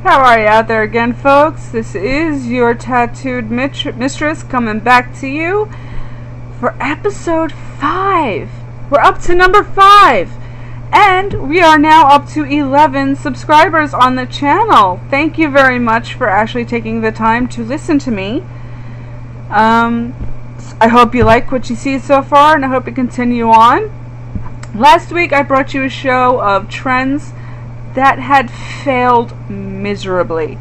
How are you out there again, folks? This is your tattooed mistress coming back to you for episode 5. We're up to number 5. And we are now up to 11 subscribers on the channel. Thank you very much for actually taking the time to listen to me. I hope you like what you see so far, and I hope you continue on. Last week I brought you a show of trends that had failed miserably.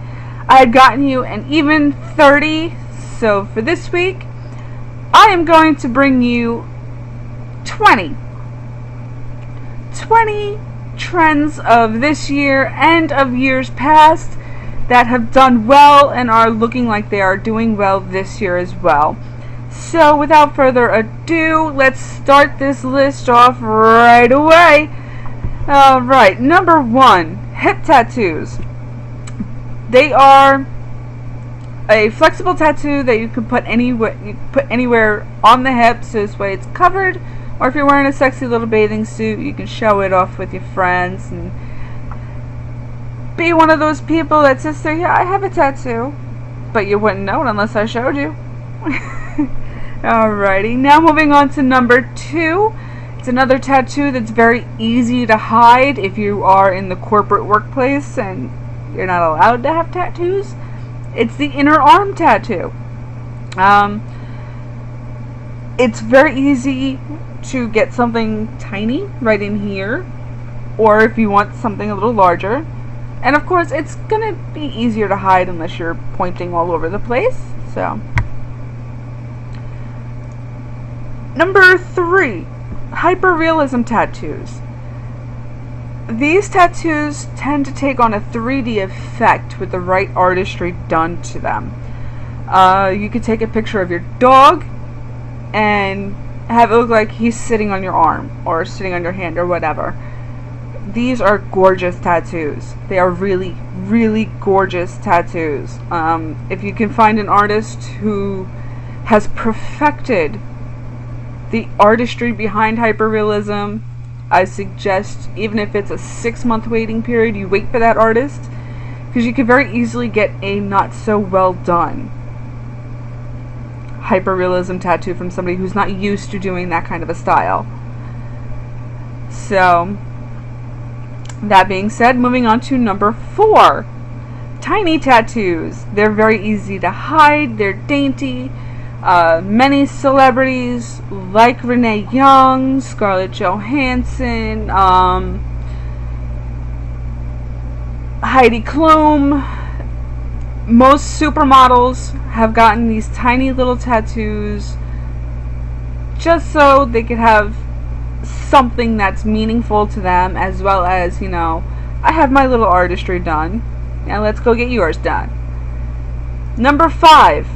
I had gotten you an even 30, so for this week I am going to bring you 20 trends of this year and of years past that have done well and are looking like they are doing well this year as well. So without further ado, let's start this list off right away. Alright, number 1, hip tattoos. They are a flexible tattoo that you can put anywhere on the hip, so this way it's covered. Or if you're wearing a sexy little bathing suit, you can show it off with your friends and be one of those people that says, yeah, I have a tattoo, but you wouldn't know it unless I showed you. Alrighty, now moving on to number 2. It's another tattoo that's very easy to hide if you are in the corporate workplace and you're not allowed to have tattoos. It's the inner arm tattoo. It's very easy to get something tiny right in here, or if you want something a little larger. And of course, it's gonna be easier to hide unless you're pointing all over the place. So, number 3, hyperrealism tattoos. These tattoos tend to take on a 3D effect with the right artistry done to them. You could take a picture of your dog and have it look like he's sitting on your arm or sitting on your hand or whatever. These are gorgeous tattoos. They are really, really gorgeous tattoos. If you can find an artist who has perfected the artistry behind hyperrealism, I suggest, even if it's a 6-month waiting period, you wait for that artist, because you can very easily get a not so well done hyperrealism tattoo from somebody who's not used to doing that kind of a style. So, that being said, moving on to number 4, tiny tattoos. They're very easy to hide, they're dainty. Many celebrities like Renee Young, Scarlett Johansson, Heidi Klum, most supermodels have gotten these tiny little tattoos just so they could have something that's meaningful to them, as well as, you know, I have my little artistry done, now let's go get yours done. Number 5,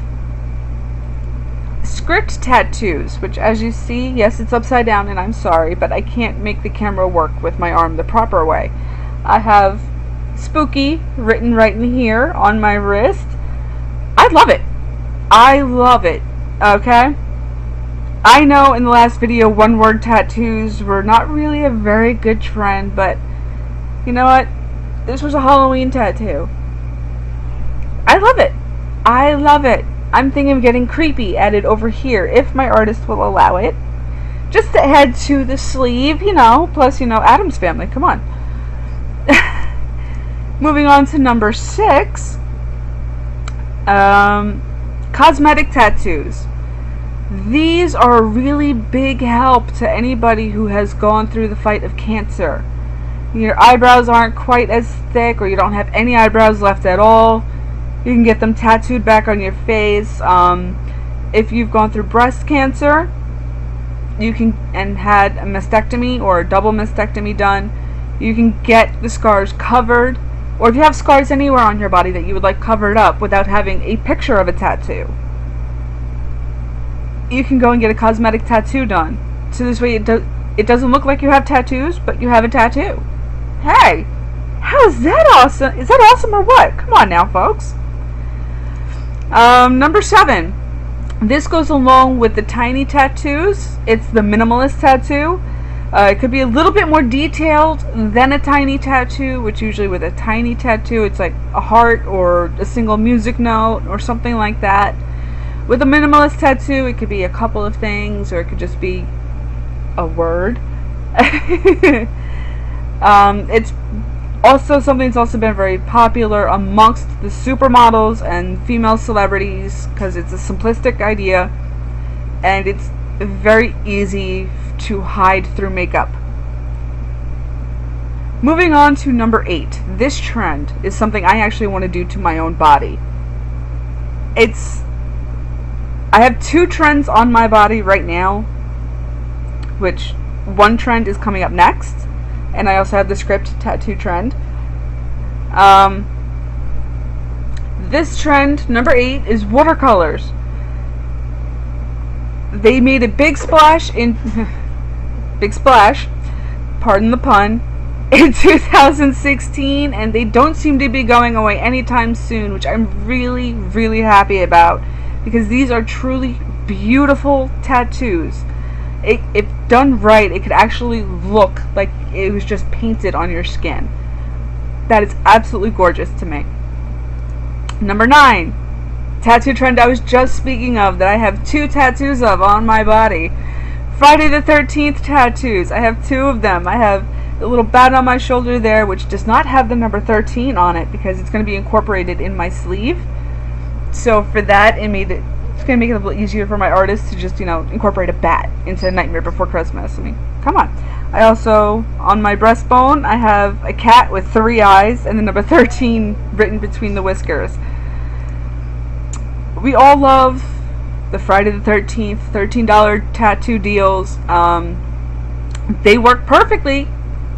script tattoos, which, as you see, yes, it's upside down, and I'm sorry, but I can't make the camera work with my arm the proper way. I have spooky written right in here on my wrist. I love it. I love it. Okay? I know in the last video, one-word tattoos were not really a very good trend, but you know what? This was a Halloween tattoo. I love it. I love it. I'm thinking of getting creepy added over here, if my artist will allow it. Just to add to the sleeve, you know, plus, you know, Addams Family, come on. Moving on to number 6, cosmetic tattoos. These are a really big help to anybody who has gone through the fight of cancer. Your eyebrows aren't quite as thick, or you don't have any eyebrows left at all. You can get them tattooed back on your face. If you've gone through breast cancer, you can, and had a mastectomy or a double mastectomy done, you can get the scars covered. Or if you have scars anywhere on your body that you would like covered up without having a picture of a tattoo, you can go and get a cosmetic tattoo done. So this way it doesn't look like you have tattoos, but you have a tattoo. Hey, how is that awesome? Is that awesome or what? Come on now, folks. Number 7. This goes along with the tiny tattoos. It's the minimalist tattoo. It could be a little bit more detailed than a tiny tattoo, which usually with a tiny tattoo it's like a heart or a single music note or something like that. With a minimalist tattoo it could be a couple of things, or it could just be a word. It's also something that's also been very popular amongst the supermodels and female celebrities because it's a simplistic idea and it's very easy to hide through makeup. Moving on to number 8. This trend is something I actually want to do to my own body. I have 2 trends on my body right now, which one trend is coming up next, and I also have the script tattoo trend. This trend, number 8, is watercolors. They made a big splash, pardon the pun, in 2016, and they don't seem to be going away anytime soon, which I'm really, really happy about, because these are truly beautiful tattoos. If done right, it could actually look like it was just painted on your skin. That is absolutely gorgeous to me. Number 9. Tattoo trend I was just speaking of, that I have 2 tattoos of on my body. Friday the 13th tattoos. I have 2 of them. I have the little bat on my shoulder there, which does not have the number 13 on it because it's going to be incorporated in my sleeve. So for that, it's going to make it a little easier for my artist to just, incorporate a bat into Nightmare Before Christmas. I mean, come on. I also, on my breastbone, I have a cat with 3 eyes and the number 13 written between the whiskers. We all love the Friday the 13th, $13 tattoo deals. They work perfectly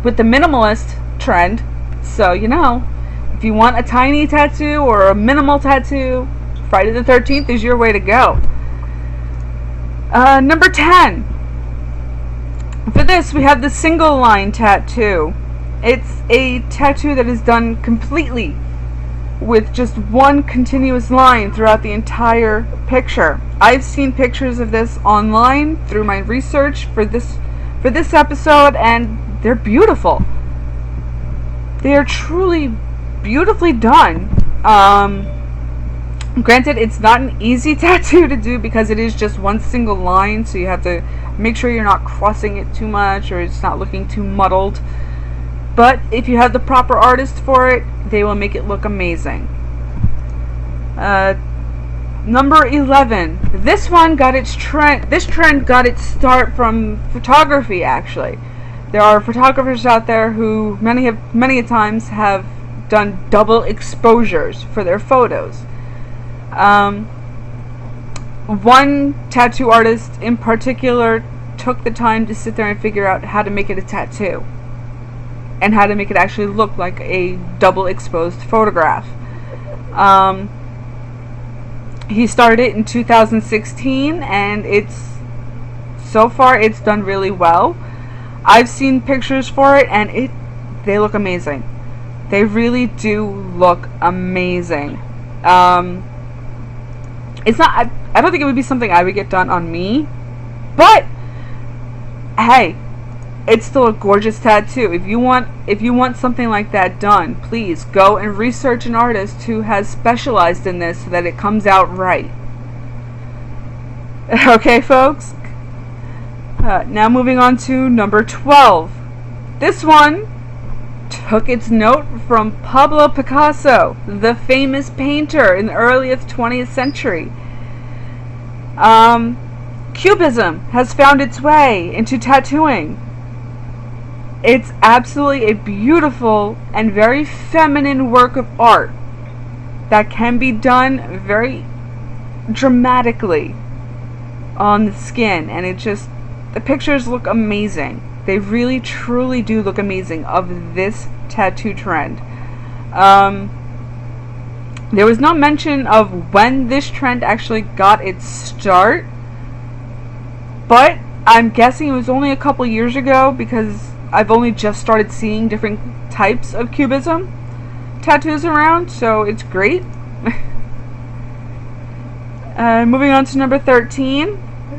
with the minimalist trend. So, if you want a tiny tattoo or a minimal tattoo, Friday the 13th is your way to go. Number 10. For this, we have the single line tattoo. It's a tattoo that is done completely with just one continuous line throughout the entire picture. I've seen pictures of this online through my research for this episode, and they're beautiful. They are truly beautifully done. Granted, it's not an easy tattoo to do because it is just one single line, so you have to make sure you're not crossing it too much or it's not looking too muddled. But if you have the proper artist for it, they will make it look amazing. Number 11. This trend got its start from photography, actually. There are photographers out there who many a times have done double exposures for their photos. One tattoo artist in particular took the time to sit there and figure out how to make it a tattoo and how to make it actually look like a double exposed photograph. He started it in 2016, and so far it's done really well. I've seen pictures for it, and they look amazing. They really do look amazing. It's not. I don't think it would be something I would get done on me, but hey, it's still a gorgeous tattoo. If you want something like that done, please go and research an artist who has specialized in this so that it comes out right. Okay, folks. Now moving on to number 12. This one took its note from Pablo Picasso, the famous painter in the earliest 20th century. Cubism has found its way into tattooing. It's absolutely a beautiful and very feminine work of art that can be done very dramatically on the skin, and the pictures look amazing. They really truly do look amazing of this tattoo trend. There was no mention of when this trend actually got its start, but I'm guessing it was only a couple years ago because I've only just started seeing different types of cubism tattoos around, so it's great. Moving on to number 13.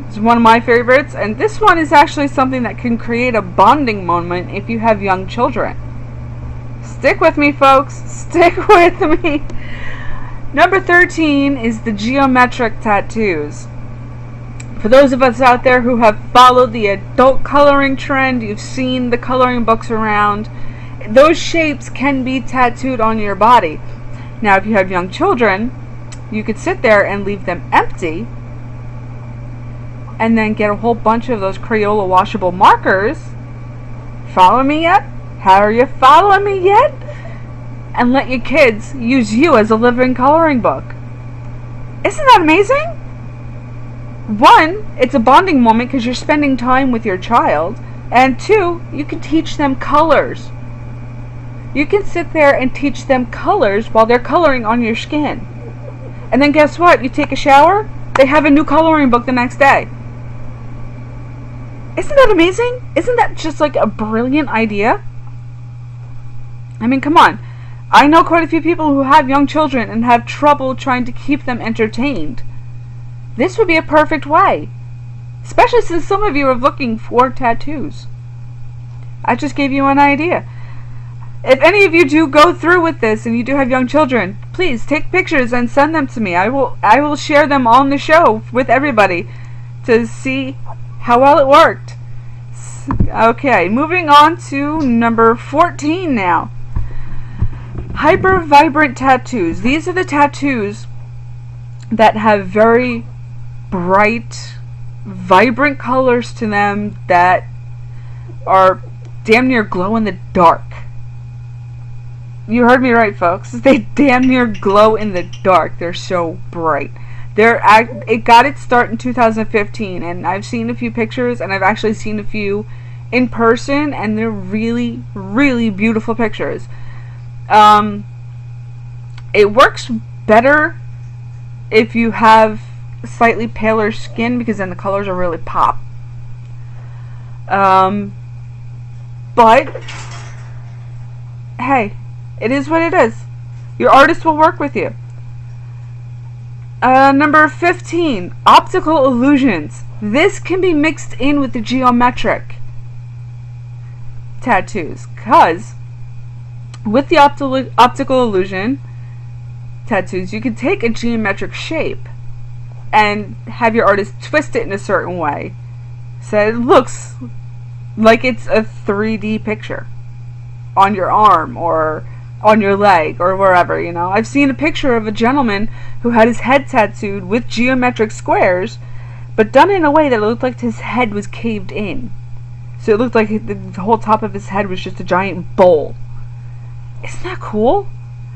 It's one of my favorites, and this one is actually something that can create a bonding moment if you have young children. Stick with me, folks. Stick with me. Number 13 is the geometric tattoos. For those of us out there who have followed the adult coloring trend, you've seen the coloring books around, those shapes can be tattooed on your body. Now, if you have young children, you could sit there and leave them empty and then get a whole bunch of those Crayola washable markers. Follow me yet? How are you following me yet? And let your kids use you as a living coloring book. Isn't that amazing? One, it's a bonding moment because you're spending time with your child. And two, you can teach them colors. You can sit there and teach them colors while they're coloring on your skin. And then guess what? You take a shower, they have a new coloring book the next day. Isn't that amazing? Isn't that just like a brilliant idea? I mean, come on. I know quite a few people who have young children and have trouble trying to keep them entertained. This would be a perfect way. Especially since some of you are looking for tattoos. I just gave you an idea. If any of you do go through with this and you do have young children, please take pictures and send them to me. I will share them on the show with everybody to see how well it worked. Okay, moving on to number 14 now. Hyper vibrant tattoos. These are the tattoos that have very bright, vibrant colors to them that are damn near glow in the dark. You heard me right, folks. They damn near glow in the dark. They're so bright. It got its start in 2015, and I've seen a few pictures, and I've actually seen a few in person, and they're really, really beautiful pictures. It works better if you have slightly paler skin, because then the colors will really pop. But hey, it is what it is. Your artist will work with you. Number 15, optical illusions. This can be mixed in with the geometric tattoos, because with the optical illusion tattoos, you can take a geometric shape and have your artist twist it in a certain way so it looks like it's a 3D picture on your arm or on your leg or wherever, you know. I've seen a picture of a gentleman who had his head tattooed with geometric squares, but done in a way that it looked like his head was caved in. So it looked like the whole top of his head was just a giant bowl. Isn't that cool?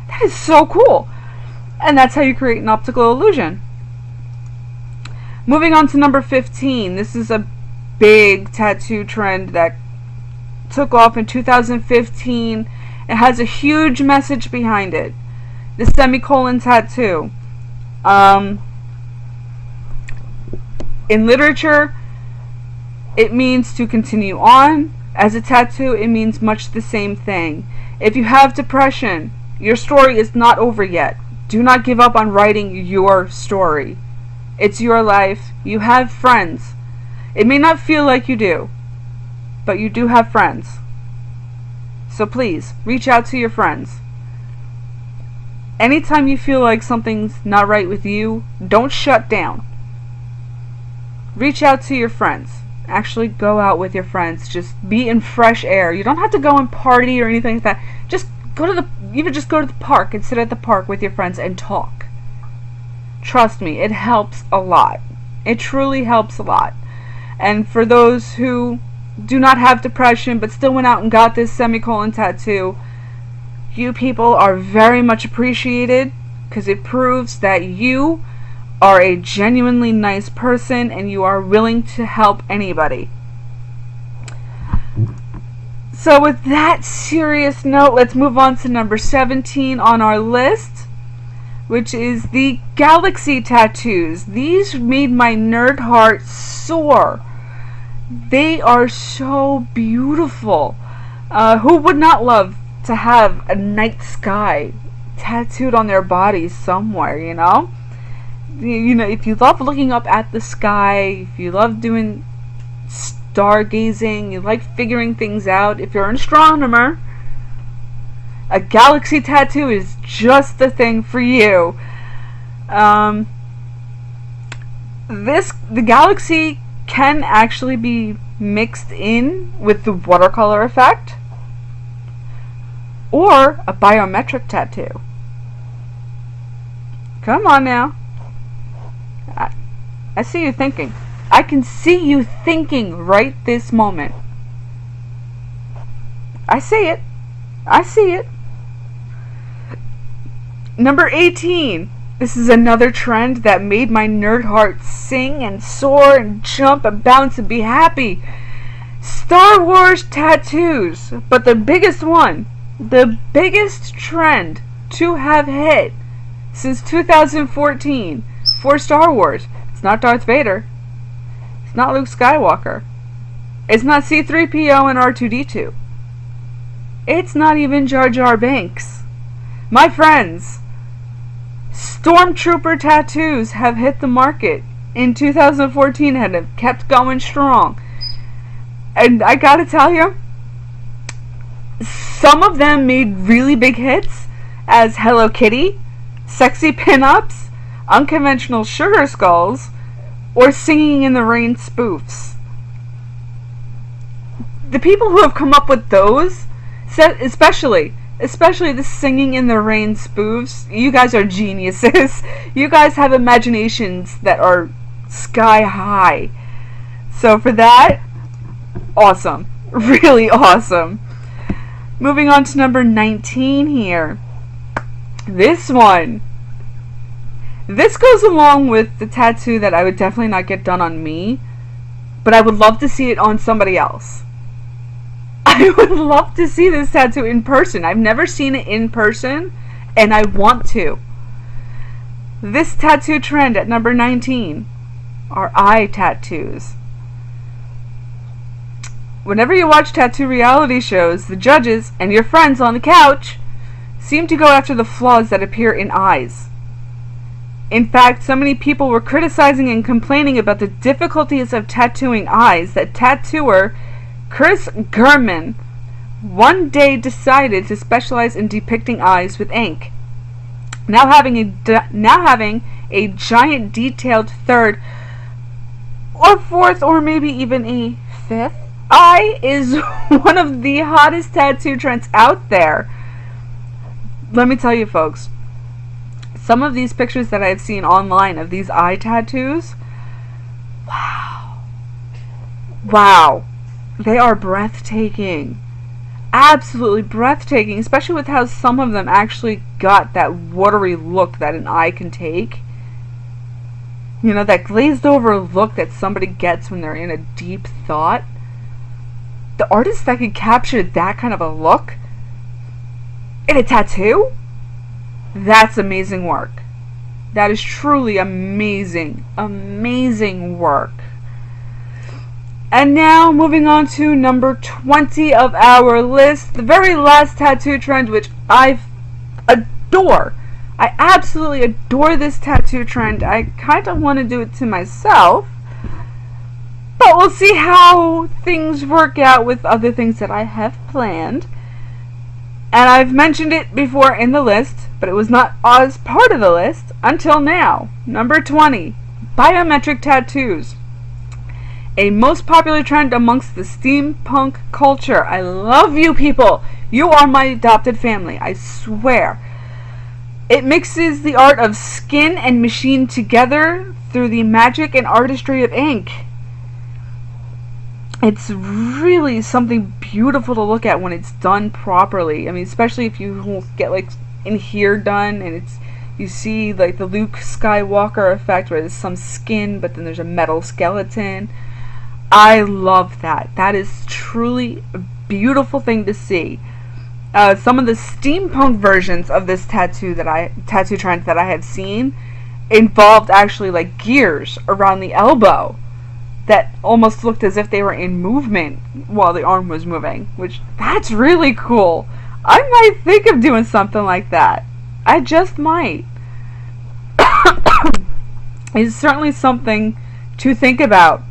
That is so cool. And that's how you create an optical illusion. Moving on to number 15. This is a big tattoo trend that took off in 2015. It has a huge message behind it. The semicolon tattoo. In literature, it means to continue on. As a tattoo, it means much the same thing. If you have depression, your story is not over yet. Do not give up on writing your story. It's your life. You have friends. It may not feel like you do, but you do have friends. So please, reach out to your friends. Anytime you feel like something's not right with you, don't shut down. Reach out to your friends. Actually go out with your friends. Just be in fresh air. You don't have to go and party or anything like that. Just go to the park and sit at the park with your friends and talk. Trust me, it helps a lot. It truly helps a lot. And for those who do not have depression but still went out and got this semicolon tattoo, you people are very much appreciated, because it proves that you are a genuinely nice person and you are willing to help anybody. So with that serious note, let's move on to number 17 on our list, which is the galaxy tattoos. These made my nerd heart soar. They are so beautiful. Who would not love to have a night sky tattooed on their body somewhere, you know? You know, if you love looking up at the sky, if you love doing stargazing, you like figuring things out, if you're an astronomer, a galaxy tattoo is just the thing for you. The galaxy can actually be mixed in with the watercolor effect or a biometric tattoo. Come on now. I see you thinking. I can see you thinking right this moment. I see it. I see it. Number 18. This is another trend that made my nerd heart sing and soar and jump and bounce and be happy. Star Wars tattoos. But the biggest one, the biggest trend to have hit since 2014 for Star Wars. It's not Darth Vader. It's not Luke Skywalker. It's not C-3PO and R2-D2. It's not even Jar Jar Binks. My friends, Stormtrooper tattoos have hit the market in 2014 and have kept going strong. And I gotta tell you, some of them made really big hits as Hello Kitty, sexy pinups, unconventional sugar skulls, or Singing in the Rain spoofs. The people who have come up with those, especially the Singing in the Rain spoofs, you guys are geniuses. You guys have imaginations that are sky high. So for that, awesome. Really awesome. Moving on to number 19 here. This one. This goes along with the tattoo that I would definitely not get done on me, but I would love to see it on somebody else. I would love to see this tattoo in person. I've never seen it in person, and I want to. This tattoo trend at number 19 are eye tattoos. Whenever you watch tattoo reality shows, the judges and your friends on the couch seem to go after the flaws that appear in eyes. In fact, so many people were criticizing and complaining about the difficulties of tattooing eyes that tattooer Chris Gurman one day decided to specialize in depicting eyes with ink. Now having a giant detailed third or fourth or maybe even a fifth eye is one of the hottest tattoo trends out there. Let me tell you, folks, some of these pictures that I've seen online of these eye tattoos, wow, they are breathtaking. Absolutely breathtaking, especially with how some of them actually got that watery look that an eye can take. You know, that glazed over look that somebody gets when they're in a deep thought. The artist that could capture that kind of a look in a tattoo, that's amazing work. That is truly amazing, amazing work. And now, moving on to number 20 of our list, the very last tattoo trend, which I adore. I absolutely adore this tattoo trend. I kind of want to do it to myself, but we'll see how things work out with other things that I have planned. And I've mentioned it before in the list, but it was not as part of the list until now. Number 20, biometric tattoos. A most popular trend amongst the steampunk culture. I love you people. You are my adopted family, I swear. It mixes the art of skin and machine together through the magic and artistry of ink. It's really something beautiful to look at when it's done properly. I mean, especially if you get like in here done and it's, you see like the Luke Skywalker effect where there's some skin but then there's a metal skeleton. I love that. That is truly a beautiful thing to see. Some of the steampunk versions of this tattoo trend that I have seen involved actually like gears around the elbow that almost looked as if they were in movement while the arm was moving, which that's really cool. I might think of doing something like that. I just might. is certainly something to think about.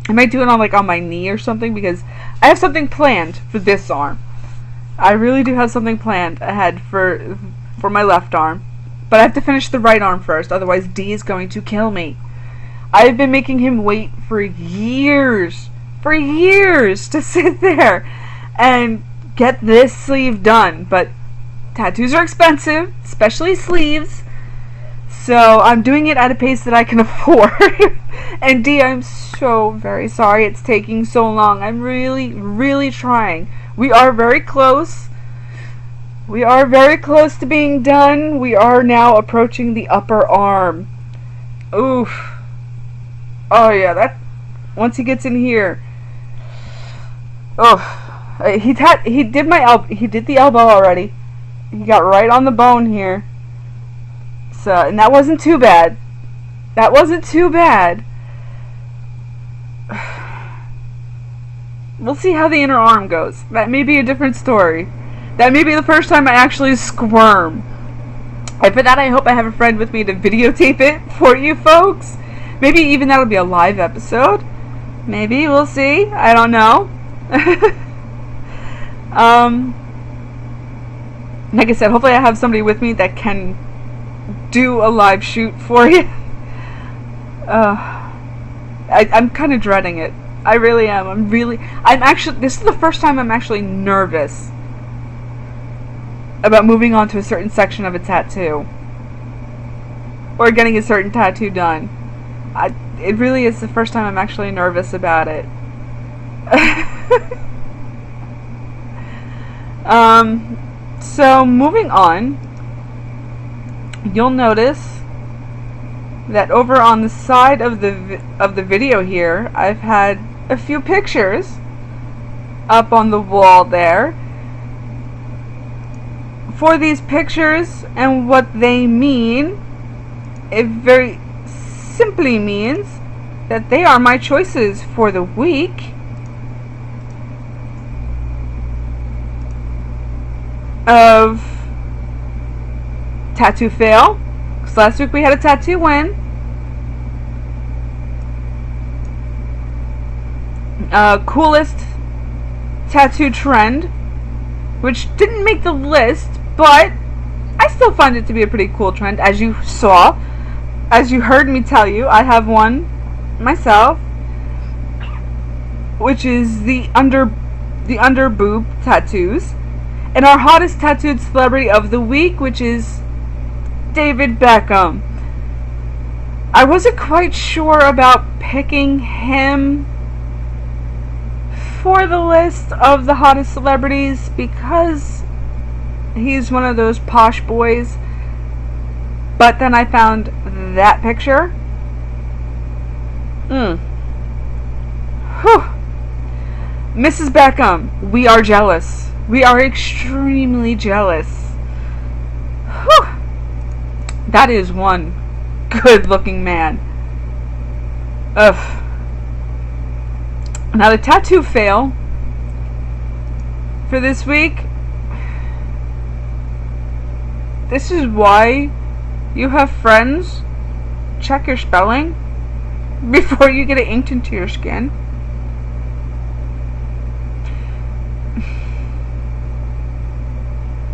I might do it on on my knee or something, because I have something planned for this arm. I really do have something planned ahead for my left arm. But I have to finish the right arm first, otherwise D is going to kill me. I've been making him wait for years to sit there and get this sleeve done. But tattoos are expensive, especially sleeves. So I'm doing it at a pace that I can afford. And D, I'm so very sorry it's taking so long. I'm really trying. We are very close. We are very close to being done. We are now approaching the upper arm. Oof. Oh yeah, that once he gets in here. Oh, he did the elbow already. He got right on the bone here. So, and that wasn't too bad. That wasn't too bad. We'll see how the inner arm goes. That may be a different story. That may be the first time I actually squirm. And for that, I hope I have a friend with me to videotape it for you folks. Maybe even that'll be a live episode. Maybe, we'll see. I don't know. Like I said, hopefully I have somebody with me that can do a live shoot for you. I'm kind of dreading it. I really am. This is the first time I'm actually nervous about moving on to a certain section of a tattoo. Or getting a certain tattoo done. It really is the first time I'm actually nervous about it. So moving on, you'll notice that over on the side of the video here, I've had a few pictures up on the wall there. For these pictures and what they mean, it very simply means that they are my choices for the week. Of tattoo fail, because last week we had a tattoo win. Coolest tattoo trend, which didn't make the list, but I still find it to be a pretty cool trend. As you saw, as you heard me tell you, I have one myself, which is the under boob tattoos. And our hottest tattooed celebrity of the week, which is David Beckham. I wasn't quite sure about picking him for the list of the hottest celebrities because he's one of those posh boys. But then I found that picture. Whew. Mrs. Beckham, we are jealous. We are extremely jealous. Whew. That is one good looking man. Ugh. Now the tattoo fail for this week. This is why you have friends check your spelling before you get it inked into your skin.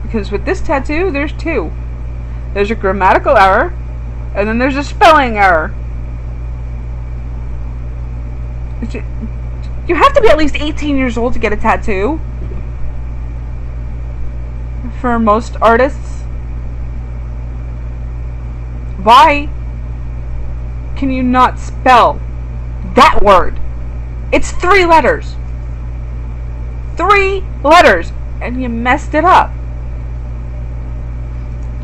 Because with this tattoo, there's two. There's a grammatical error, and then there's a spelling error. You have to be at least 18 years old to get a tattoo. For most artists. Why can you not spell that word? It's 3 letters. 3 letters, and you messed it up.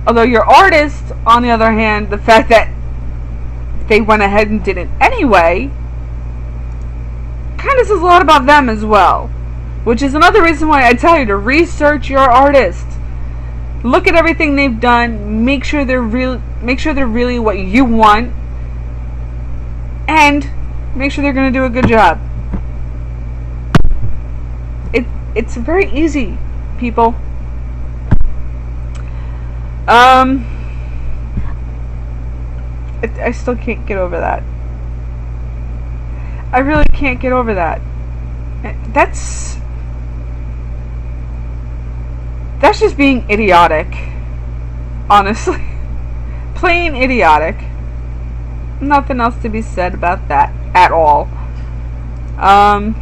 Although your artist, on the other hand, the fact that they went ahead and did it anyway, kind of says a lot about them as well. Which is another reason why I tell you to research your artist. Look at everything they've done. Make sure they're really what you want, and make sure they're going to do a good job. It's very easy, people. I still can't get over that. I really can't get over that. That's just being idiotic. Honestly. Plain idiotic. Nothing else to be said about that at all. I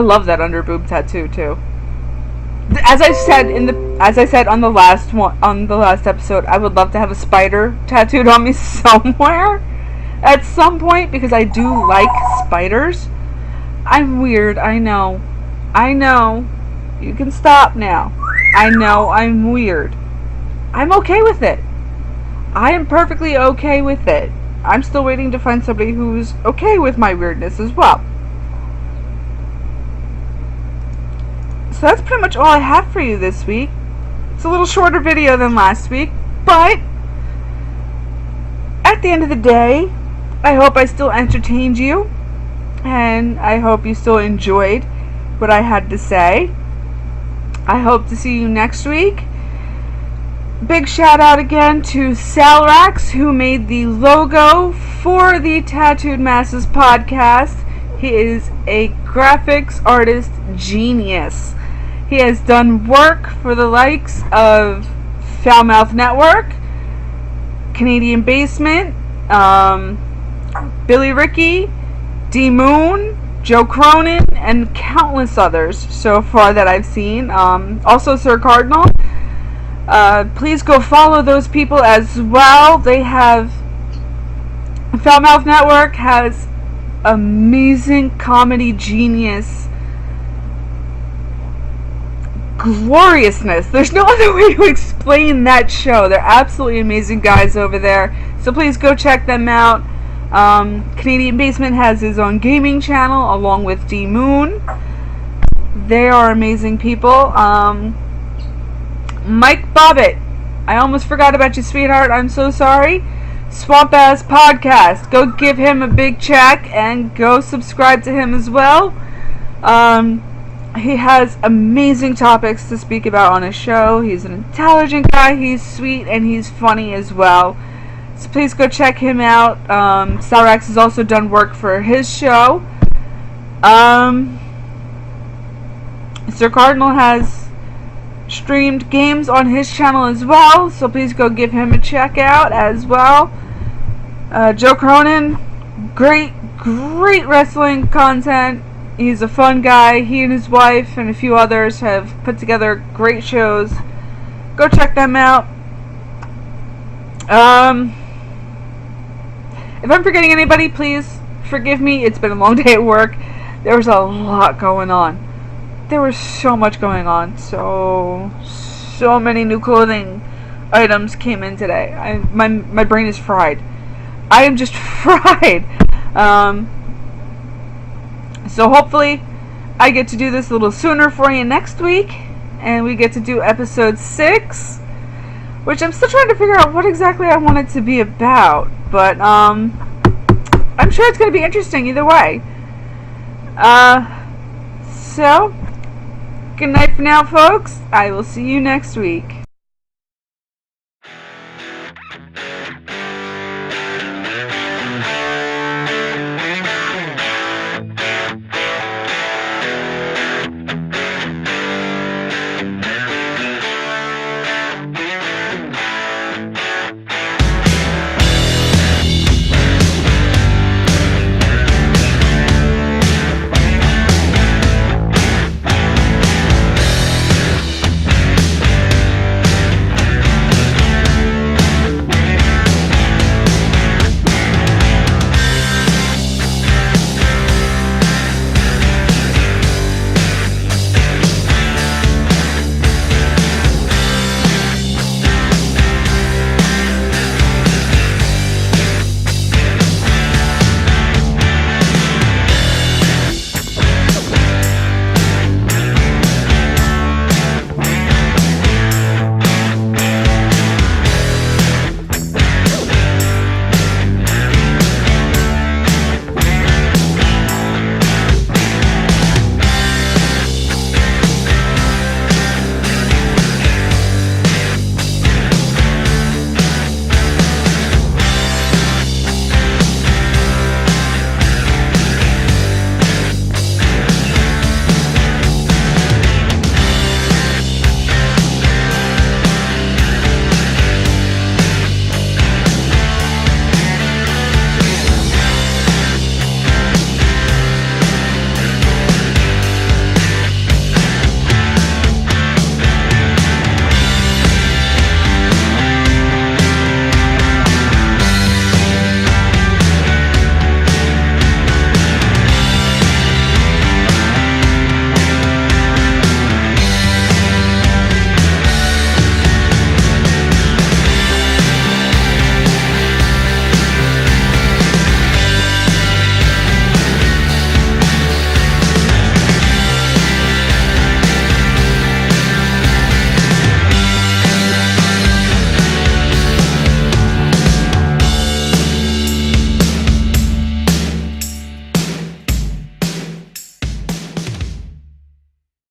love that under boob tattoo too. As I said on the last episode, I would love to have a spider tattooed on me somewhere at some point because I do like spiders. I'm weird, I know. You can stop now. I know I'm weird. I'm okay with it. I am perfectly okay with it. I'm still waiting to find somebody who's okay with my weirdness as well. So that's pretty much all I have for you this week. It's a little shorter video than last week, but at the end of the day, I hope I still entertained you, and I hope you still enjoyed what I had to say. I hope to see you next week. Big shout out again to Salrax, who made the logo for the Tattooed Masses podcast. He is a graphics artist genius. He has done work for the likes of Foul Mouth Network, Canadian Basement, Billy Ricky, D Moon, Joe Cronin, and countless others so far that I've seen. Also Sir Cardinal. Please go follow those people as well. They have Foul Mouth Network has amazing comedy genius gloriousness. There's no other way to explain that show. They're absolutely amazing guys over there. So please go check them out. Canadian Basement has his own gaming channel along with D Moon. They are amazing people. Mike Bobbitt, I almost forgot about you, sweetheart. I'm so sorry. Swamp Ass Podcast. Go give him a big check and go subscribe to him as well. He has amazing topics to speak about on his show. He's an intelligent guy. He's sweet and he's funny as well. So please go check him out. Salrax has also done work for his show. Sir Cardinal has streamed games on his channel as well, so please go give him a check out as well. Joe Cronin, great wrestling content. He's a fun guy. He and his wife and a few others have put together great shows. Go check them out. If I'm forgetting anybody, please forgive me. It's been a long day at work. There was a lot going on. There was so much going on. So many new clothing items came in today. My brain is fried. I am just fried. So hopefully I get to do this a little sooner for you next week, and we get to do episode 6, which I'm still trying to figure out what exactly I want it to be about, but I'm sure it's going to be interesting either way. So good night for now, folks. I will see you next week.